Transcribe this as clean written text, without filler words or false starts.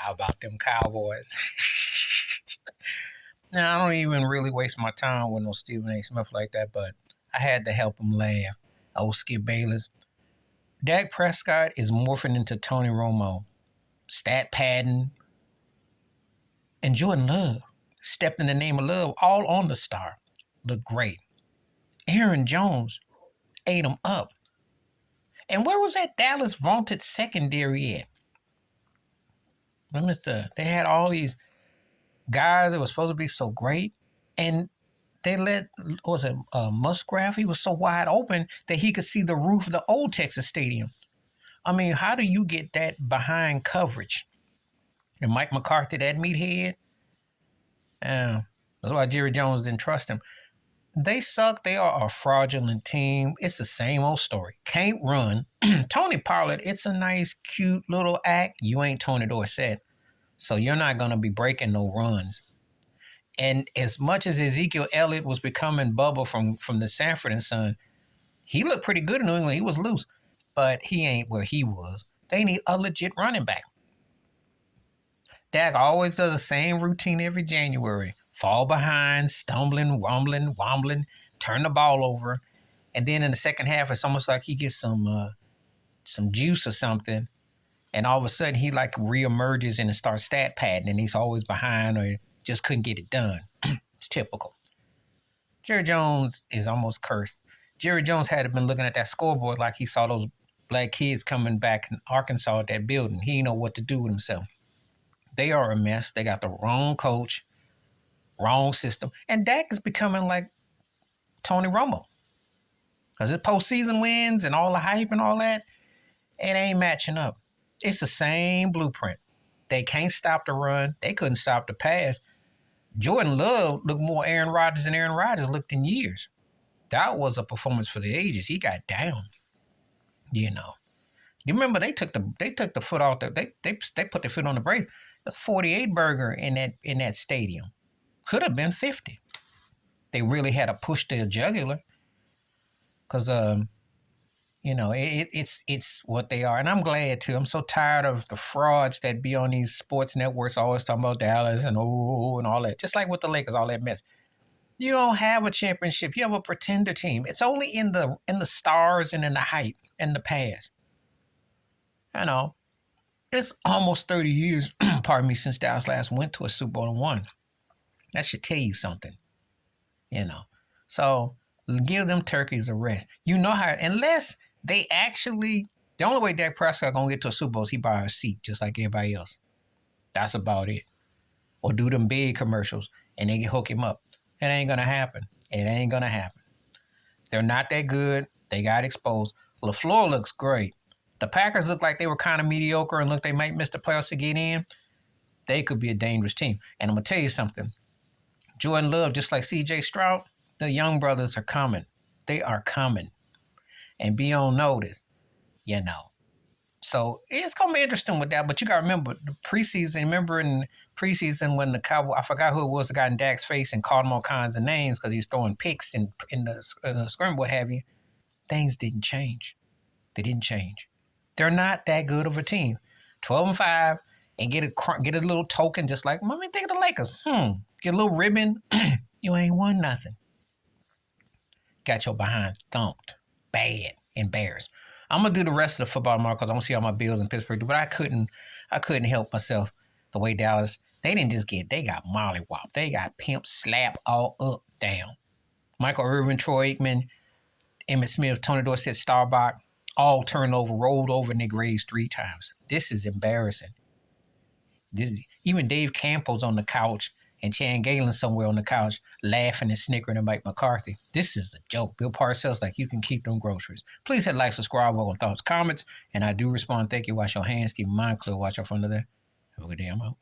How about them Cowboys? Now, I don't even really waste my time with no Stephen A. Smith like that, but I had to help him laugh. Old Skip Bayless. Dak Prescott is morphing into Tony Romo. Stat padding. And Jordan Love stepped in the name of love all on the star. Looked great. Aaron Jones ate him up. And where was that Dallas vaunted secondary at? They had all these guys that were supposed to be so great, and they let, what was it, Musgrave? He was so wide open that he could see the roof of the old Texas Stadium. I mean, how do you get that behind coverage? And Mike McCarthy, that meathead, that's why Jerry Jones didn't trust him. They suck. They are a fraudulent team. It's the same old story. Can't run. Tony Pollard, it's a nice, cute little act. You ain't Tony Dorsett. So you're not going to be breaking no runs. And as much as Ezekiel Elliott was becoming Bubba from the Sanford and Son, he looked pretty good in New England. He was loose. But he ain't where he was. They need a legit running back. Dak always does the same routine every January. Fall behind, stumbling, wombling, turn the ball over. And then in the second half, it's almost like he gets some juice or something. And all of a sudden, he like reemerges and starts stat padding. And he's always behind or just couldn't get it done. It's typical. Jerry Jones is almost cursed. Jerry Jones had been looking at that scoreboard like he saw those black kids coming back in Arkansas at that building. He didn't know what to do with himself. They are a mess. They got the wrong coach. Wrong system. And Dak is becoming like Tony Romo. Because his postseason wins and all the hype and all that, it ain't matching up. It's the same blueprint. They can't stop the run. They couldn't stop the pass. Jordan Love looked more Aaron Rodgers than Aaron Rodgers looked in years. That was a performance for the ages. He got down. You know. You remember they took the foot off they put the foot on the brake. That's 48 burger in that stadium. Could have been 50. They really had to push their jugular. Because, it's what they are. And I'm glad, too. I'm so tired of the frauds that be on these sports networks always talking about Dallas and and all that. Just like with the Lakers, all that mess. You don't have a championship. You have a pretender team. It's only in the stars and in the hype and the past. You know, it's almost 30 years, pardon me, since Dallas last went to a Super Bowl and won. That should tell you something, So give them turkeys a rest. You know how, unless they actually, the only way Dak Prescott going to get to a Super Bowl is he buy a seat just like everybody else. That's about it. Or do them big commercials and they can hook him up. It ain't going to happen. It ain't going to happen. They're not that good. They got exposed. LaFleur looks great. The Packers look like they were kind of mediocre and look they might miss the playoffs to get in. They could be a dangerous team. And I'm going to tell you something. Jordan Love, just like C.J. Stroud, the young brothers are coming. They are coming. And be on notice, So it's going to be interesting with that. But you got to remember, the preseason, in preseason when the Cowboy, I forgot who it was that got in Dak's face and called him all kinds of names because he was throwing picks in the scrim, what have you. Things didn't change. They didn't change. They're not that good of a team. 12-5 and get a little token just like, think of the Lakers. Get a little ribbon. You ain't won nothing. Got your behind thumped. Bad. Embarrassed. I'm going to do the rest of the football tomorrow because I want to see how my Bills in Pittsburgh do. But I couldn't help myself the way Dallas, they got mollywopped. They got pimp slap all up, down. Michael Irvin, Troy Aikman, Emmitt Smith, Tony Dorsett, Starbuck, all turned over, rolled over in their graves 3 times. This is embarrassing. Even Dave Campbell's on the couch and Chan Galen somewhere on the couch laughing and snickering at Mike McCarthy. This is a joke. Bill Parcells like you can keep them groceries. Please hit like, subscribe, on thoughts, comments, and I do respond. Thank you. Wash your hands. Keep your mind clear. Watch out for under there. Have a good day. I'm out.